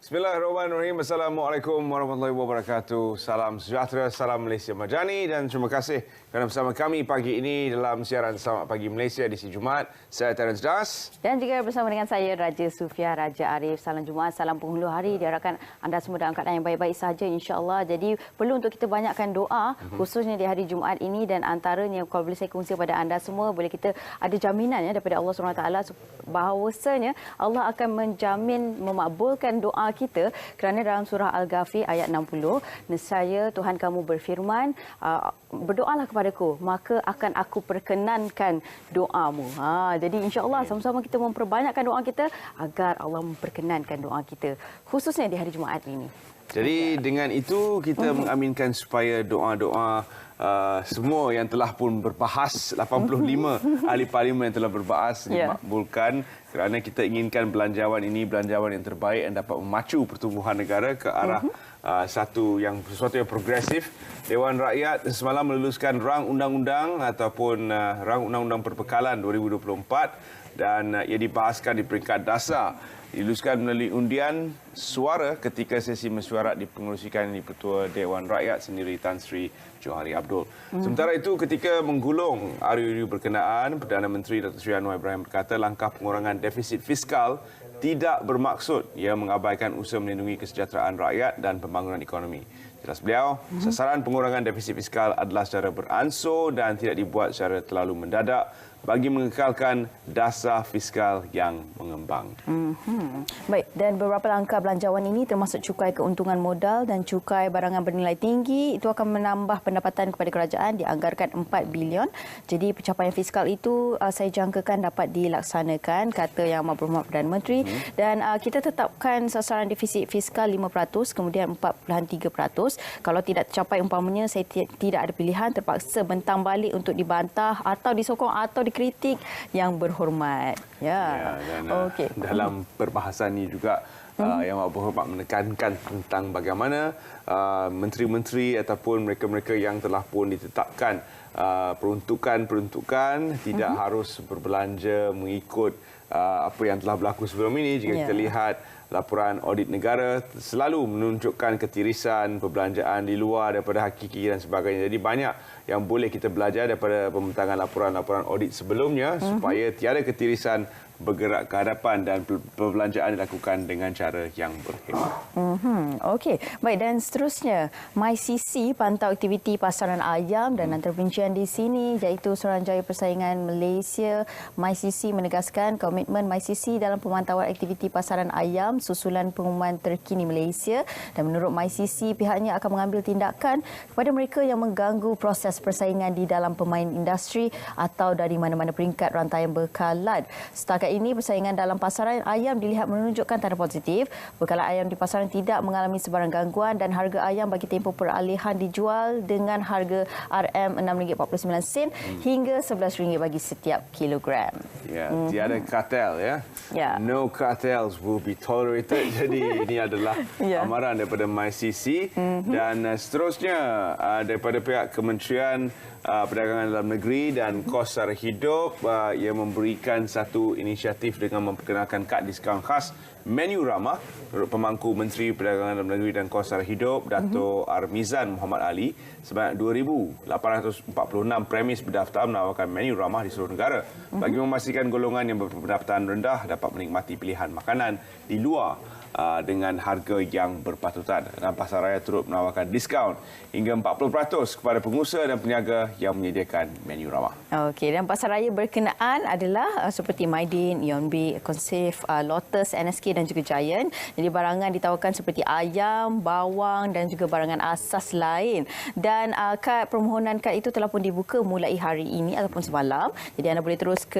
Bismillahirrahmanirrahim. Assalamualaikum warahmatullahi wabarakatuh. Salam sejahtera, salam Malaysia Madani dan terima kasih kerana bersama kami pagi ini dalam siaran Selamat Pagi Malaysia edisi Jumaat. Saya Terence Das. Dan juga bersama dengan saya Raja Sufia, Raja Arif. Salam Jumaat, salam penghulu hari. Diharapkan anda semua dalam keadaan yang baik-baik saja insya-Allah. Jadi perlu untuk kita banyakkan doa khususnya di hari Jumaat ini dan antaranya kalau boleh saya kongsi kepada anda semua, boleh kita ada jaminan daripada Allah SWT bahawasanya Allah akan menjamin memakbulkan doa kita kerana dalam surah Al-Ghafir ayat 60, nescaya Tuhan kamu berfirman, berdoalah kepadaku maka akan aku perkenankan doamu. Jadi insya-Allah sama-sama kita memperbanyakkan doa kita agar Allah memperkenankan doa kita khususnya di hari Jumaat ini. Jadi dengan itu kita mengaminkan supaya doa-doa semua yang telah pun berbahas, 85 ahli parlimen yang telah berbahas dimakbulkan kerana kita inginkan belanjawan ini belanjawan yang terbaik yang dapat memacu pertumbuhan negara ke arah sesuatu yang progresif. Dewan Rakyat semalam meluluskan rang undang-undang ataupun rang undang-undang perbekalan 2024 dan ia dibahaskan di peringkat dasar. Diluluskan melalui undian suara ketika sesi mesyuarat dipengerusikan di Ketua Dewan Rakyat sendiri Tan Sri Johari Abdul. Sementara itu ketika menggulung RUU berkenaan, Perdana Menteri Dr. Sri Anwar Ibrahim berkata langkah pengurangan defisit fiskal tidak bermaksud ia mengabaikan usaha melindungi kesejahteraan rakyat dan pembangunan ekonomi. Jelas beliau, sasaran pengurangan defisit fiskal adalah secara beransur dan tidak dibuat secara terlalu mendadak bagi mengekalkan dasar fiskal yang mengembang. Baik, dan beberapa langkah belanjawan ini termasuk cukai keuntungan modal dan cukai barangan bernilai tinggi itu akan menambah pendapatan kepada kerajaan dianggarkan 4 bilion. Jadi pencapaian fiskal itu saya jangkakan dapat dilaksanakan, kata Yang Amat Perdana Menteri, dan kita tetapkan sasaran defisit fiskal 5% kemudian 4.3%. Kalau tidak tercapai umpamanya saya tidak ada pilihan, terpaksa bentang balik untuk dibantah atau disokong atau kritik yang berhormat. Dan dalam perbahasan ini juga Yang Amat Berhormat menekankan tentang bagaimana menteri-menteri ataupun mereka-mereka yang telah pun ditetapkan peruntukan tidak harus berbelanja mengikut apa yang telah berlaku sebelum ini. Jika kita lihat laporan audit negara selalu menunjukkan ketirisan perbelanjaan di luar daripada hakiki dan sebagainya. Jadi banyak yang boleh kita belajar daripada pembentangan laporan-laporan audit sebelumnya supaya tiada ketirisan bergerak ke hadapan dan perbelanjaan dilakukan dengan cara yang berhemat. Okey, baik, dan seterusnya MyCC pantau aktiviti pasaran ayam dan antara perincian di sini iaitu Suruhanjaya Persaingan Malaysia. MyCC menegaskan komitmen MyCC dalam pemantauan aktiviti pasaran ayam susulan pengumuman terkini Malaysia, dan menurut MyCC pihaknya akan mengambil tindakan kepada mereka yang mengganggu proses persaingan di dalam pemain industri atau dari mana-mana peringkat rantaian bekalan. Setakat ini persaingan dalam pasaran ayam dilihat menunjukkan tanda positif. Bekalan ayam di pasaran tidak mengalami sebarang gangguan dan harga ayam bagi tempoh peralihan dijual dengan harga RM6.49 hingga RM11 bagi setiap kilogram. Tiada kartel No cartels will be tolerated. Jadi ini adalah amaran daripada MyCC dan seterusnya daripada pihak Kementerian Perdagangan Dalam Negeri dan Kos Sara Hidup, ia memberikan satu inisiatif dengan memperkenalkan kad diskaun khas Menu Ramah. Menurut pemangku Menteri Perdagangan Dalam Negeri dan Kos Sara Hidup, Dato' Armizan Muhammad Ali, sebanyak 2,846 premis berdaftar menawarkan menu ramah di seluruh negara bagi memastikan golongan yang berpendapatan rendah dapat menikmati pilihan makanan di luar dengan harga yang berpatutan. Dan Pasaraya turut menawarkan diskaun hingga 40% kepada pengusaha dan peniaga yang menyediakan menu ramah. Okey, dan pasaraya berkenaan adalah seperti Maidin, Yonbi, Conceive, Lotus, NSK dan juga Giant. Jadi barangan ditawarkan seperti ayam, bawang dan juga barangan asas lain. Dan kad permohonan kad itu telah pun dibuka mulai hari ini ataupun semalam. Jadi anda boleh terus ke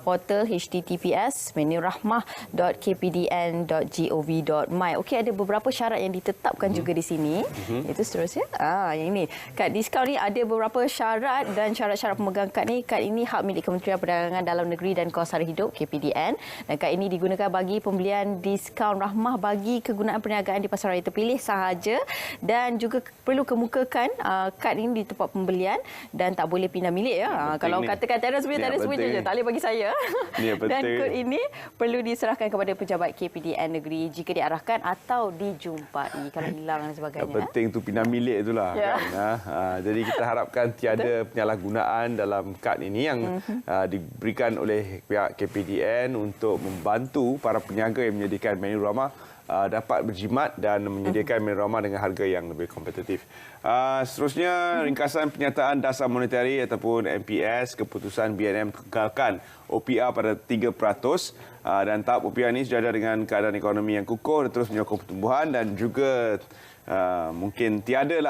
portal https://menurahmah.kpdn.gov.my. Okey, ada beberapa syarat yang ditetapkan juga di sini. Itu seterusnya. Yang ini. Kad diskaun ni ada beberapa syarat dan syarat-syarat pemegang kad ni. Kad ini hak milik Kementerian Perdagangan Dalam Negeri dan Kos Sara Hidup KPDN. Dan kad ini digunakan bagi pembelian diskaun rahmah bagi kegunaan perniagaan di pasaraya terpilih sahaja, dan juga perlu kemukakan kad ini di tempat pembelian dan tak boleh pindah milik Kalau katakan tiada sebut je, tak boleh bagi saya. Dan kod ini perlu diserahkan kepada pejabat KPDN negeri jika diarahkan atau dijumpai kalau hilang dan sebagainya. Yang penting tu pindah milik itulah. Ya. Kan? Jadi kita harapkan tiada penyalahgunaan dalam kad ini yang diberikan oleh pihak KPDN untuk membantu para peniaga yang menyediakan menu ramah dapat berjimat dan menyediakan menu ramah dengan harga yang lebih kompetitif. Seterusnya, ringkasan penyataan dasar monetari ataupun MPS, keputusan BNM kekalkan OPR pada 3%. Dan tahap OPR ini sejajar dengan keadaan ekonomi yang kukuh dan terus menyokong pertumbuhan dan juga mungkin tiada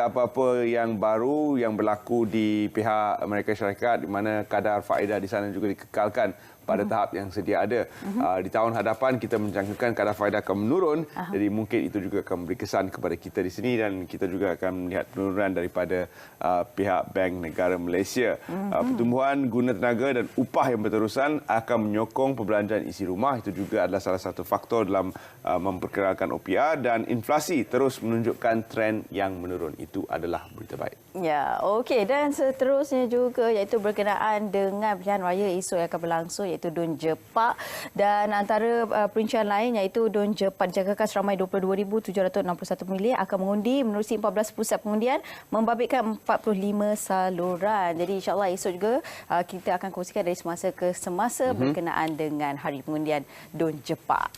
apa-apa yang baru yang berlaku di pihak Amerika Syarikat di mana kadar faedah di sana juga dikekalkan pada tahap yang sedia ada. Di tahun hadapan kita menjangkakan kadar faedah akan menurun, jadi mungkin itu juga akan memberi kesan kepada kita di sini dan kita juga akan melihat penurunan daripada pihak Bank Negara Malaysia. Pertumbuhan guna tenaga dan upah yang berterusan akan menyokong perbelanjaan isi rumah. Itu juga adalah salah satu faktor dalam memperkirakan OPR dan inflasi terus menunjukkan tren yang menurun. Itu adalah berita baik. Ya, okey, dan seterusnya juga iaitu berkenaan dengan pilihan raya esok yang akan berlangsung iaitu Dun Jepak, dan antara perincian lain iaitu Dun Jepak dijangkakan seramai 22,761 pemilih akan mengundi menerusi 14 pusat pengundian membabitkan 45 saluran. Jadi insya-Allah esok juga kita akan kongsikan dari semasa ke semasa berkenaan dengan hari pengundian Dun Jepak.